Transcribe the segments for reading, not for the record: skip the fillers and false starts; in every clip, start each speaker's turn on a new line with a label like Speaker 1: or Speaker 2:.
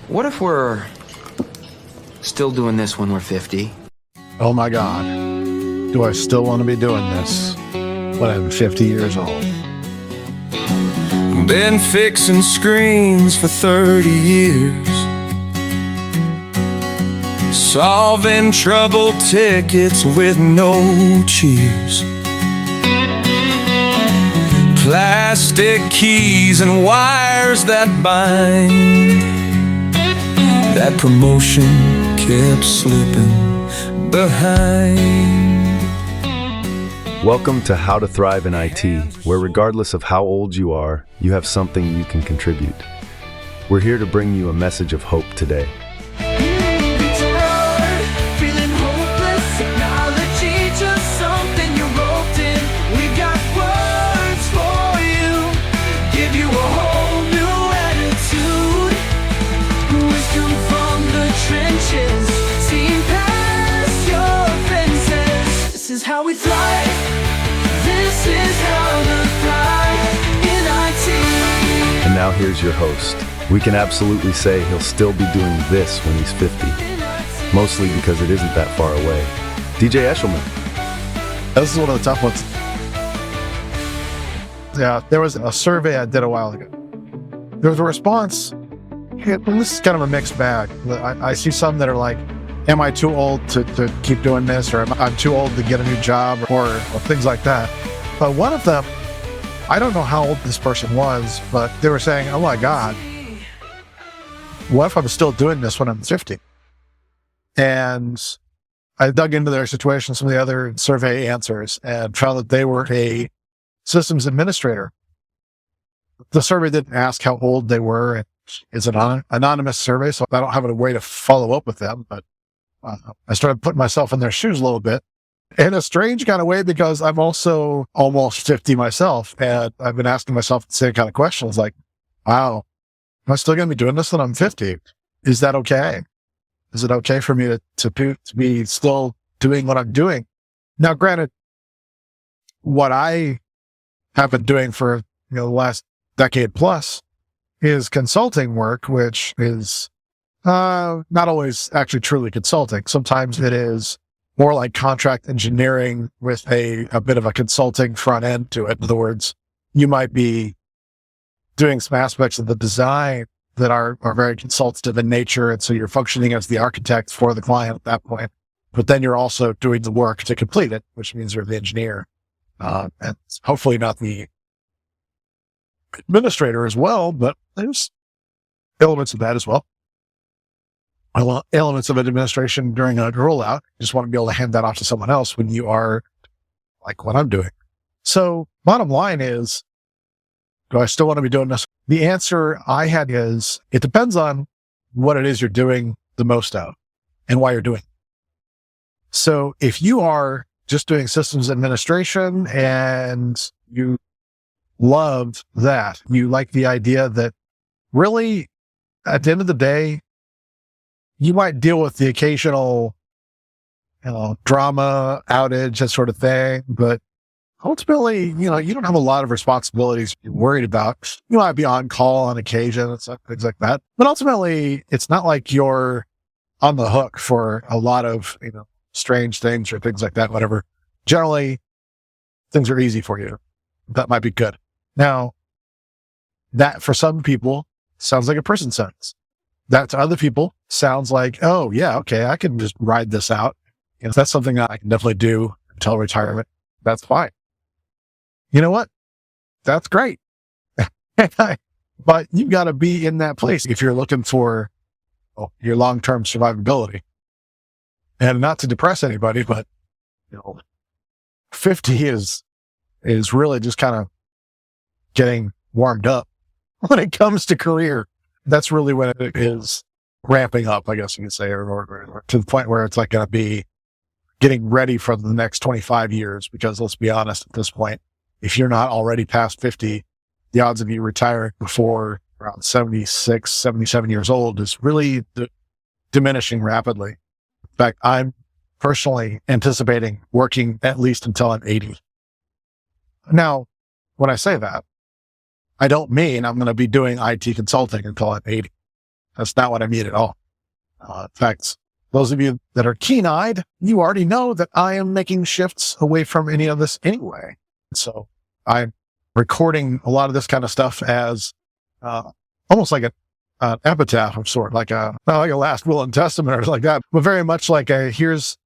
Speaker 1: What if we're still doing this when we're 50?
Speaker 2: Oh my God, do I still want to be doing this when I'm 50 years old?
Speaker 3: Been fixing screens for 30 years, solving trouble tickets with no cheers, plastic keys and wires that bind. That promotion kept slipping behind.
Speaker 4: Welcome to How to Thrive in IT, where regardless of how old you are, you have something you can contribute. We're here to bring you a message of hope today.
Speaker 3: How we thrive. This is how to thrive in IT.
Speaker 4: And now here's your host. We can absolutely say he'll still be doing this when he's 50, mostly because it isn't that far away. DJ Eshelman.
Speaker 2: This is one of the tough ones. Yeah, there was a survey I did a while ago. There was a response. This is kind of a mixed bag. I see some that are like, am I too old to keep doing this? Or I'm too old to get a new job or things like that. But one of them, I don't know how old this person was, but they were saying, oh my God, what if I'm still doing this when I'm 50? And I dug into their situation, some of the other survey answers, and found that they were a systems administrator. The survey didn't ask how old they were. It's an anonymous survey, so I don't have a way to follow up with them, but I started putting myself in their shoes a little bit in a strange kind of way, because I'm also almost 50 myself. And I've been asking myself the same kind of questions like, wow, am I still going to be doing this when I'm 50? Is that okay? Is it okay for me to be still doing what I'm doing? Now, granted, what I have been doing for the last decade plus is consulting work, which is not always actually truly consulting. Sometimes it is more like contract engineering with a bit of a consulting front end to it. In other words, you might be doing some aspects of the design that are very consultative in nature. And so you're functioning as the architect for the client at that point. But then you're also doing the work to complete it, which means you're the engineer. And hopefully not the administrator as well, but there's elements of that as well. Elements of administration during a rollout. You just want to be able to hand that off to someone else when you are like what I'm doing. So bottom line is, do I still want to be doing this? The answer I had is, it depends on what it is you're doing the most of and why you're doing it. So if you are just doing systems administration and you love that, you like the idea that really at the end of the day, you might deal with the occasional, drama, outage, that sort of thing. But ultimately, you don't have a lot of responsibilities you're worried about. You might be on call on occasion and things like that. But ultimately, it's not like you're on the hook for a lot of, strange things or things like that, whatever. Generally, things are easy for you. That might be good. Now, that for some people sounds like a prison sentence. That to other people sounds like, oh yeah, okay, I can just ride this out. That's something that I can definitely do until retirement. That's fine. You know what? That's great. But you've got to be in that place if you're looking for your long-term survivability. And not to depress anybody, but 50 is really just kind of getting warmed up when it comes to career. That's really when it is ramping up, I guess you could say, or to the point where it's like going to be getting ready for the next 25 years. Because let's be honest, at this point, if you're not already past 50, the odds of you retiring before around 76, 77 years old is really diminishing rapidly. In fact, I'm personally anticipating working at least until I'm 80. Now, when I say that, I don't mean I'm going to be doing IT consulting until I'm 80. That's not what I mean at all. In fact, those of you that are keen-eyed, you already know that I am making shifts away from any of this anyway. So I'm recording a lot of this kind of stuff as almost like an epitaph of sort, not like a last will and testament or like that, but very much like it's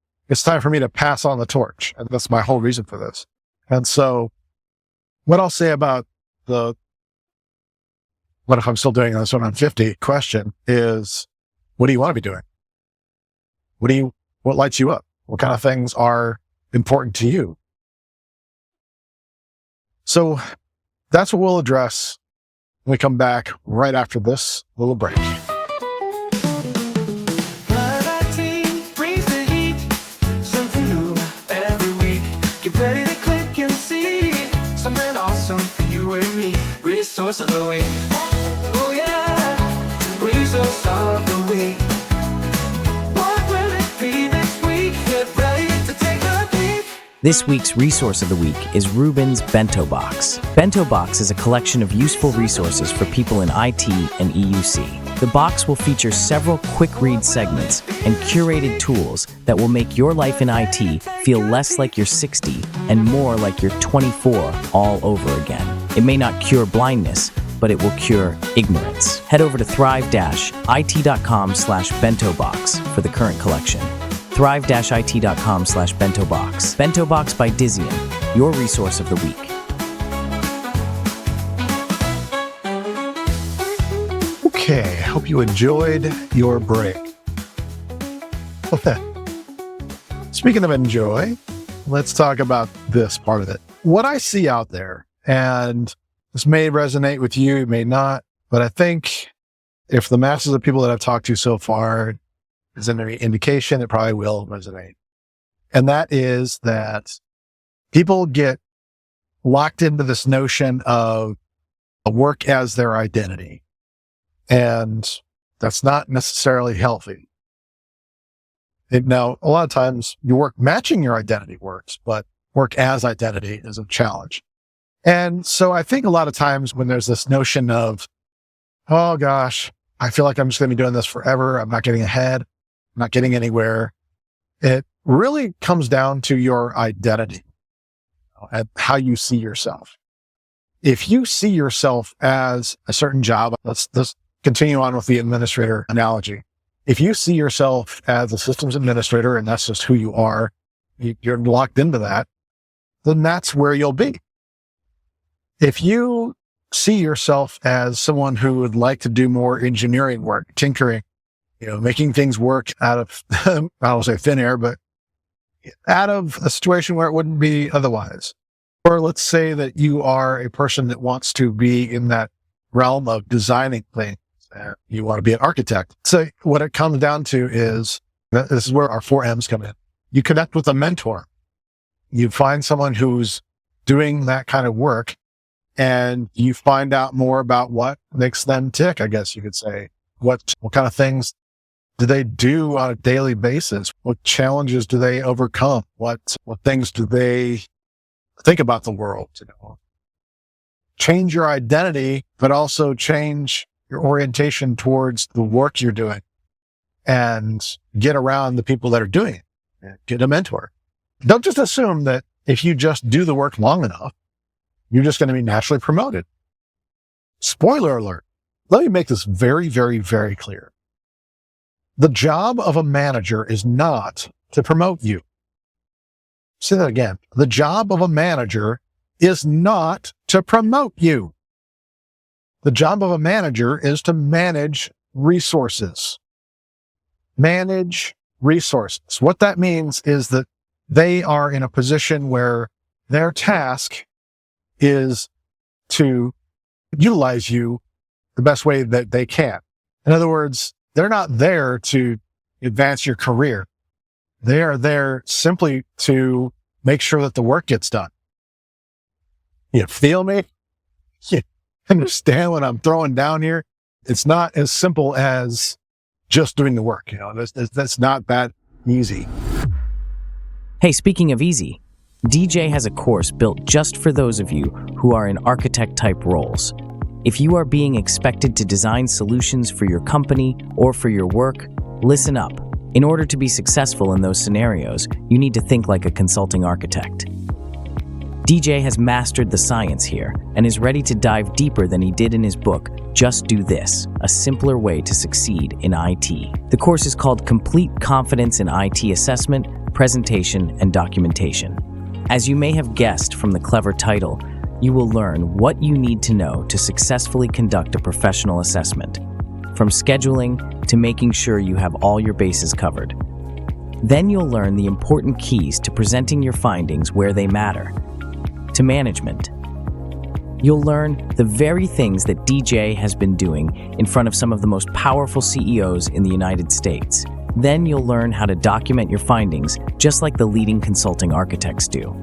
Speaker 2: time for me to pass on the torch. And that's my whole reason for this. And so what I'll say about what if I'm still doing this when I'm 50 question is, what do you want to be doing? What lights you up? What kind of things are important to you? So that's what we'll address when we come back right after this little break.
Speaker 3: Thrive IT brings the heat, something new every week. Get ready to click and see something awesome for you and me. Resource of the week. Oh yeah, resource of the week. What will it be next week? Get ready to take a peek.
Speaker 5: This week's resource of the week is Ruben's Bento Box. Bento Box is a collection of useful resources for people in IT and EUC. The box will feature several quick read segments and curated tools that will make your life in IT feel less like you're 60 and more like you're 24 all over again. It may not cure blindness, but it will cure ignorance. Head over to thrive-it.com/bento box for the current collection. thrive-it.com/bento box. Bento Box by Dizian, your resource of the week.
Speaker 2: Okay, hope you enjoyed your break. Speaking of enjoy, let's talk about this part of it. What I see out there, and this may resonate with you, it may not, but I think if the masses of people that I've talked to so far is any indication, it probably will resonate. And that is that people get locked into this notion of work as their identity. And that's not necessarily healthy. Now, a lot of times your work matching your identity works, but work as identity is a challenge. And so I think a lot of times when there's this notion of, oh gosh, I feel like I'm just going to be doing this forever. I'm not getting ahead. I'm not getting anywhere. It really comes down to your identity and how you see yourself. If you see yourself as a certain job, let's continue on with the administrator analogy. If you see yourself as a systems administrator and that's just who you are, you're locked into that, then that's where you'll be. If you see yourself as someone who would like to do more engineering work, tinkering, making things work out of, I don't say thin air, but out of a situation where it wouldn't be otherwise. Or let's say that you are a person that wants to be in that realm of designing things. You want to be an architect. So what it comes down to is, this is where our 4 M's come in. You connect with a mentor. You find someone who's doing that kind of work and you find out more about what makes them tick, I guess you could say. What kind of things do they do on a daily basis? What challenges do they overcome? What things do they think about the world? Change your identity, but also change your orientation towards the work you're doing and get around the people that are doing it. Get a mentor. Don't just assume that if you just do the work long enough, you're just going to be naturally promoted. Spoiler alert. Let me make this very, very, very clear. The job of a manager is not to promote you. Say that again. The job of a manager is not to promote you. The job of a manager is to manage resources. Manage resources. What that means is that they are in a position where their task is to utilize you the best way that they can. In other words, they're not there to advance your career. They are there simply to make sure that the work gets done. You feel me? You understand what I'm throwing down here? It's not as simple as just doing the work. That's not that easy.
Speaker 5: Hey, speaking of easy, DJ has a course built just for those of you who are in architect-type roles. If you are being expected to design solutions for your company or for your work, listen up. In order to be successful in those scenarios, you need to think like a consulting architect. DJ has mastered the science here and is ready to dive deeper than he did in his book, Just Do This, A Simpler Way to Succeed in IT. The course is called Complete Confidence in IT Assessment, Presentation, and Documentation. As you may have guessed from the clever title, you will learn what you need to know to successfully conduct a professional assessment, from scheduling to making sure you have all your bases covered. Then you'll learn the important keys to presenting your findings where they matter, to management. You'll learn the very things that DJ has been doing in front of some of the most powerful CEOs in the United States. Then you'll learn how to document your findings just like the leading consulting architects do.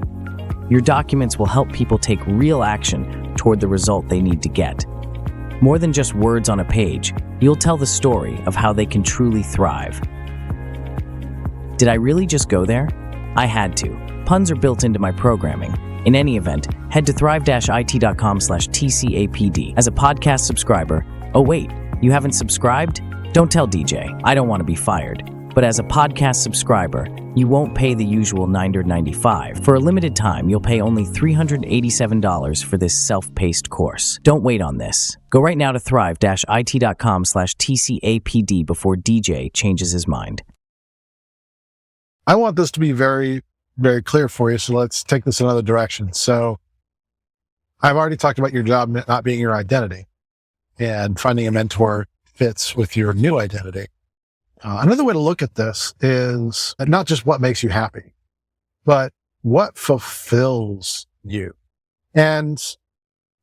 Speaker 5: Your documents will help people take real action toward the result they need to get. More than just words on a page, you'll tell the story of how they can truly thrive. Did I really just go there? I had to. Puns are built into my programming. In any event, head to thrive-it.com/TCAPD as a podcast subscriber. Oh wait, you haven't subscribed? Don't tell DJ, I don't want to be fired. But as a podcast subscriber, you won't pay the usual $9.95. For a limited time, you'll pay only $387 for this self-paced course. Don't wait on this. Go right now to thrive-it.com/TCAPD before DJ changes his mind.
Speaker 2: I want this to be very, very clear for you. So let's take this another direction. So I've already talked about your job not being your identity, and finding a mentor fits with your new identity. Another way to look at this is not just what makes you happy, but what fulfills you. And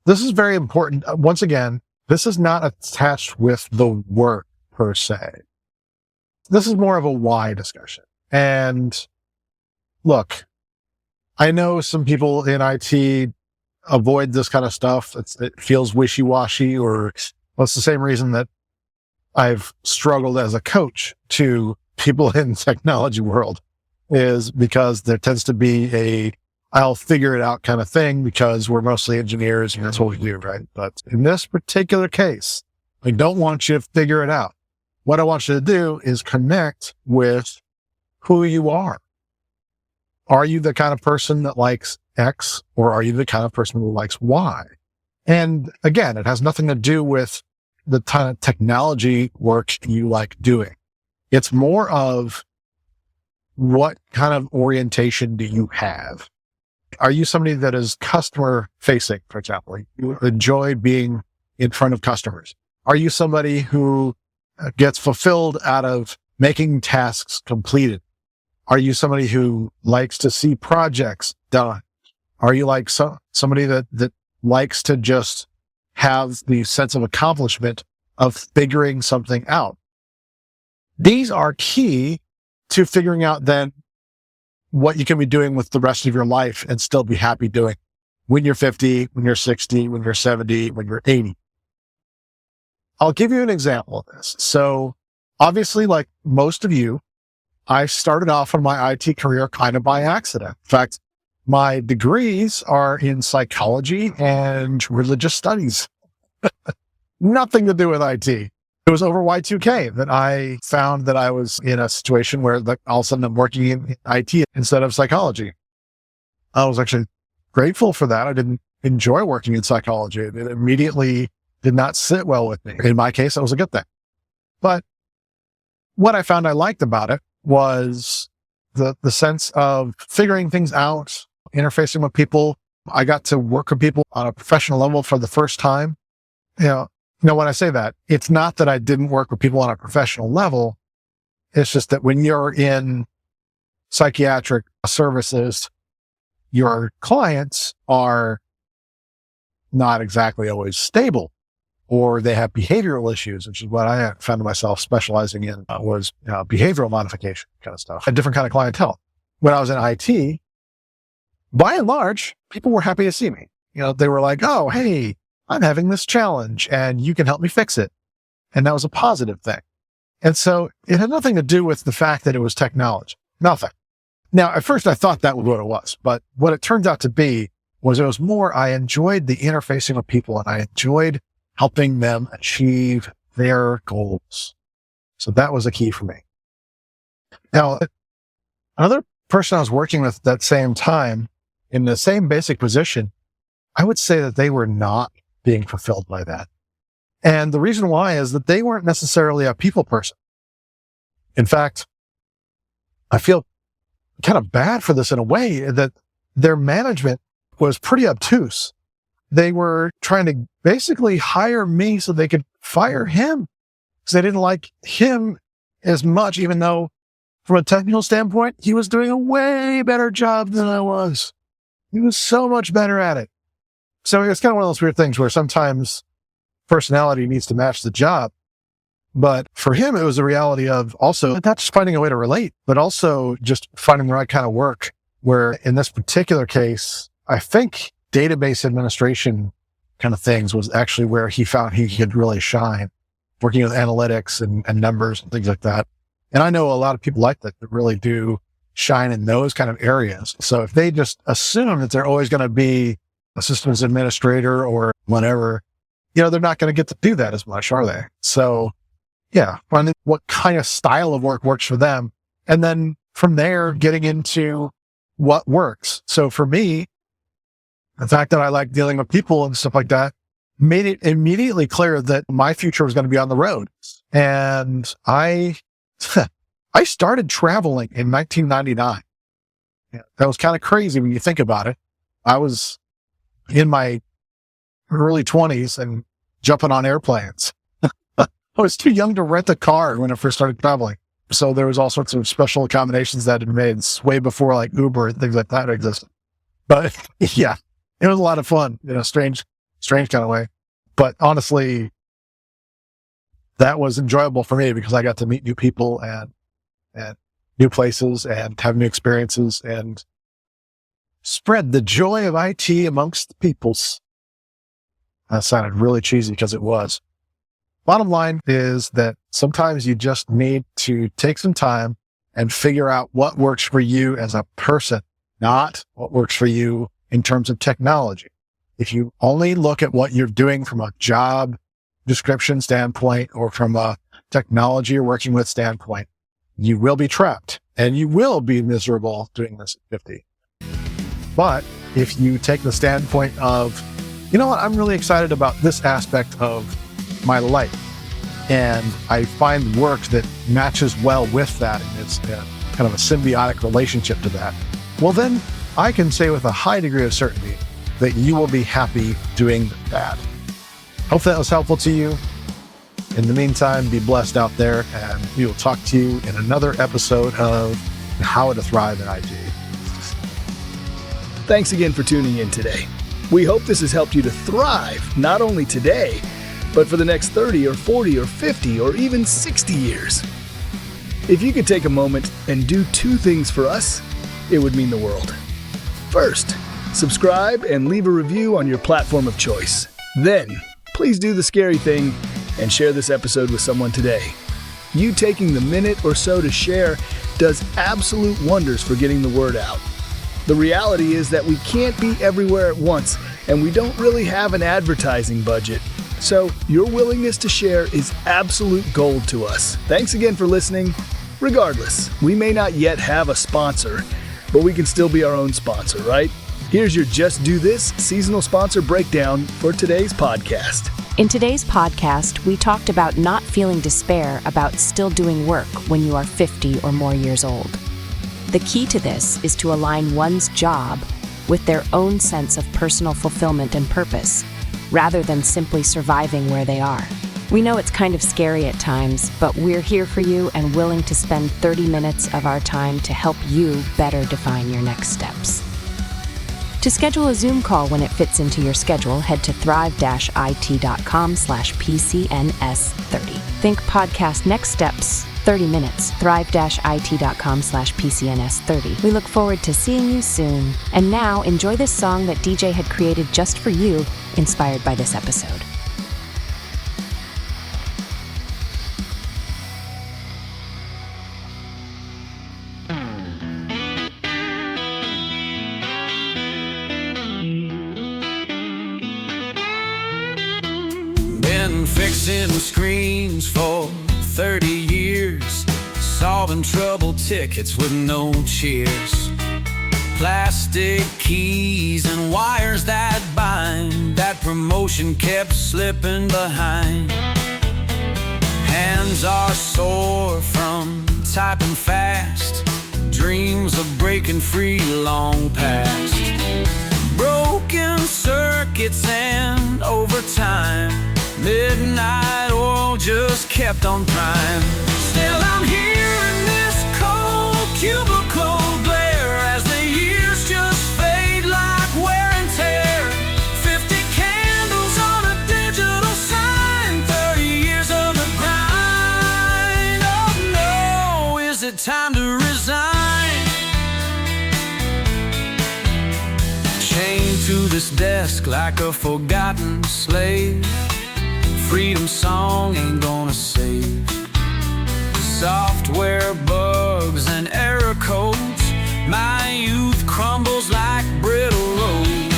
Speaker 2: this is very important. Once again, this is not attached with the work per se. This is more of a why discussion. And look, I know some people in IT avoid this kind of stuff. It feels wishy-washy, or well, it's the same reason that I've struggled as a coach to people in the technology world, is because there tends to be I'll figure it out kind of thing, because we're mostly engineers and that's what we do, right? But in this particular case, I don't want you to figure it out. What I want you to do is connect with who you are. Are you the kind of person that likes X, or are you the kind of person who likes Y? And again, it has nothing to do with the kind of technology work you like doing. It's more of what kind of orientation do you have? Are you somebody that is customer facing, for example? You enjoy being in front of customers. Are you somebody who gets fulfilled out of making tasks completed? Are you somebody who likes to see projects done? Are you like somebody that likes to just have the sense of accomplishment of figuring something out? These are key to figuring out then what you can be doing with the rest of your life and still be happy doing when you're 50, when you're 60, when you're 70, when you're 80. I'll give you an example of this. So obviously, like most of you, I started off on my IT career kind of by accident. In fact, my degrees are in psychology and religious studies. Nothing to do with IT. It was over Y2K that I found that I was in a situation where all of a sudden I'm working in IT instead of psychology. I was actually grateful for that. I didn't enjoy working in psychology. It immediately did not sit well with me. In my case, that was a good thing. But what I found I liked about it was the sense of figuring things out, interfacing with people. I got to work with people on a professional level for the first time. You know, when I say that, it's not that I didn't work with people on a professional level. It's just that when you're in psychiatric services, your clients are not exactly always stable, or they have behavioral issues, which is what I found myself specializing in, was behavioral modification kind of stuff, a different kind of clientele. When I was in IT, by and large, people were happy to see me. You know, they were like, oh, hey, I'm having this challenge and you can help me fix it. And that was a positive thing. And so it had nothing to do with the fact that it was technology. Nothing. Now, at first I thought that was what it was, but what it turned out to be was it was more, I enjoyed the interfacing with people, and I enjoyed helping them achieve their goals. So that was a key for me. Now, another person I was working with at that same time in the same basic position, I would say that they were not being fulfilled by that. And the reason why is that they weren't necessarily a people person. In fact, I feel kind of bad for this in a way that their management was pretty obtuse. They were trying to basically hire me so they could fire him because they didn't like him as much, even though from a technical standpoint, he was doing a way better job than I was. He was so much better at it. So it's kind of one of those weird things where sometimes personality needs to match the job. But for him, it was a reality of also not just finding a way to relate, but also just finding the right kind of work, where in this particular case, I think database administration kind of things was actually where he found he could really shine, working with analytics and numbers and things like that. And I know a lot of people like that really do shine in those kind of areas. So if they just assume that they're always going to be a systems administrator or whatever, they're not going to get to do that as much, are they? So yeah, finding what kind of style of work works for them. And then from there, getting into what works. So for me, the fact that I like dealing with people and stuff like that made it immediately clear that my future was going to be on the road. And I started traveling in 1999. Yeah, that was kind of crazy when you think about it. I was in my early 20s and jumping on airplanes. I was too young to rent a car when I first started traveling. So there was all sorts of special accommodations that had been made way before like Uber and things like that existed. But yeah, it was a lot of fun in a strange kind of way. But honestly, that was enjoyable for me because I got to meet new people and new places and have new experiences and spread the joy of IT amongst the peoples. That sounded really cheesy because it was. Bottom line is that sometimes you just need to take some time and figure out what works for you as a person, not what works for you in terms of technology. If you only look at what you're doing from a job description standpoint or from a technology you're working with standpoint, you will be trapped and you will be miserable doing this at 50. But if you take the standpoint of, you know what, I'm really excited about this aspect of my life, and I find work that matches well with that, and it's kind of a symbiotic relationship to that, well, then I can say with a high degree of certainty that you will be happy doing that. Hope that was helpful to you. In the meantime, be blessed out there, and we will talk to you in another episode of How to Thrive in IT.
Speaker 6: Thanks again for tuning in today. We hope this has helped you to thrive, not only today, but for the next 30 or 40 or 50 or even 60 years. If you could take a moment and do 2 things for us, it would mean the world. First, subscribe and leave a review on your platform of choice. Then, please do the scary thing and share this episode with someone today. You taking the minute or so to share does absolute wonders for getting the word out. The reality is that we can't be everywhere at once, and we don't really have an advertising budget. So your willingness to share is absolute gold to us. Thanks again for listening. Regardless, we may not yet have a sponsor, but we can still be our own sponsor, right? Here's your Just Do This seasonal sponsor breakdown for today's podcast.
Speaker 7: In today's podcast, we talked about not feeling despair about still doing work when you are 50 or more years old. The key to this is to align one's job with their own sense of personal fulfillment and purpose, rather than simply surviving where they are. We know it's kind of scary at times, but we're here for you and willing to spend 30 minutes of our time to help you better define your next steps. To schedule a Zoom call when it fits into your schedule, head to thrive-it.com/PCNS30. Think podcast next steps, 30 minutes, thrive-it.com/PCNS30. We look forward to seeing you soon. And now, enjoy this song that DJ had created just for you, inspired by this episode.
Speaker 3: Fixing screens for 30 years, solving trouble tickets with no cheers. Plastic keys and wires that bind, that promotion kept slipping behind. Hands are sore from typing fast, dreams of breaking free long past. Broken circuits and overtime, midnight oil just kept on prime. Still I'm here in this cold cubicle glare, as the years just fade like wear and tear. 50 candles on a digital sign, 30 years of the grind. Oh no, is it time to resign? Chained to this desk like a forgotten slave, freedom song ain't gonna save. Software bugs and error codes, my youth crumbles like brittle roads.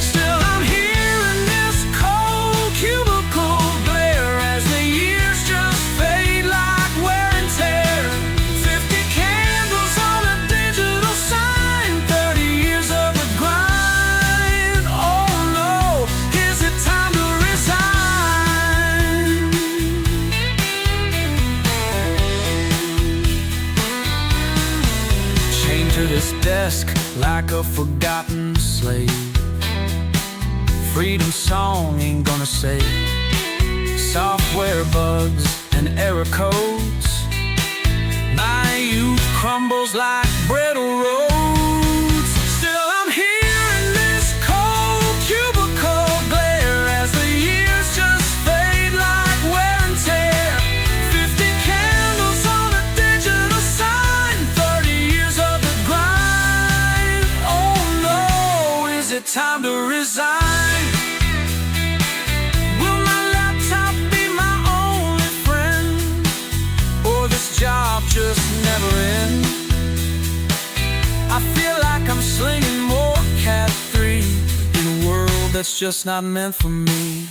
Speaker 3: Still I'm here in this cold cubicle glare, as the years just fade like wear and tear. 50 candles on a digital sign, 30 years of the grind. Oh no, is it time to resign? Chained to this desk like a forgotten slave, freedom song ain't gonna save. Software bugs and error codes, my youth crumbles like brittle roads. Still I'm here in this cold cubicle glare, as the years just fade like wear and tear. 50 candles on a digital sign, 30 years of the grind. Oh no, is it time to resign? Will my laptop be my only friend, or this job just never end? I feel like I'm slinging more Cat 3 in a world that's just not meant for me.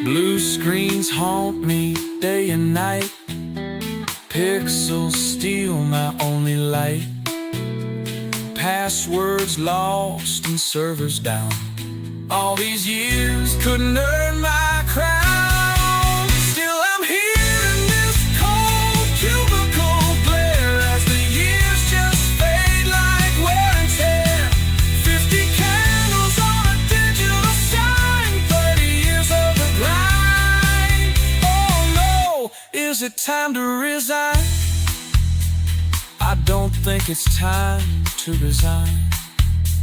Speaker 3: Blue screens haunt me day and night, pixels steal my only light. Passwords lost and servers down, all these years couldn't earn my crown. Still I'm here in this cold cubicle glare, as the years just fade like wear and tear. 50 candles on a digital sign, 30 years of the grind. Oh no, is it time to resign? I don't think it's time to resign.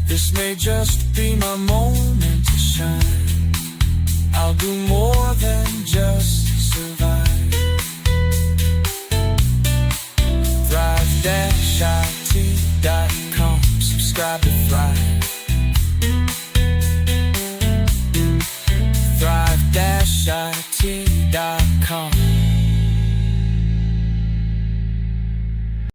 Speaker 3: This may just be my moment to shine. I'll do more than just survive. Thrive-it.com, subscribe to Thrive.